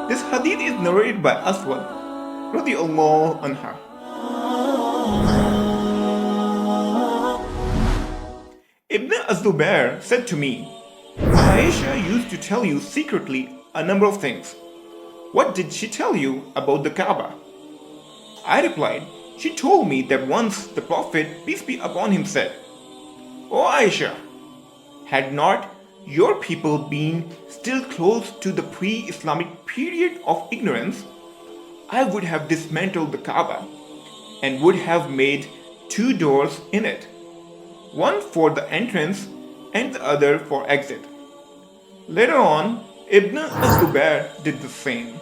This hadith is narrated by Aswad, Allah, عنها. Ibn Az-Zubair said to me, Aisha used to tell you secretly a number of things. What did she tell you about the Kaaba? I replied, she told me that once the Prophet, peace be upon him, said, O Aisha, had not your people been still close to the pre-Islamic period of ignorance, I would have dismantled the Kaaba and would have made 2 doors in it, one for the entrance and the other for exit. Later on, Ibn Az-Zubair did the same.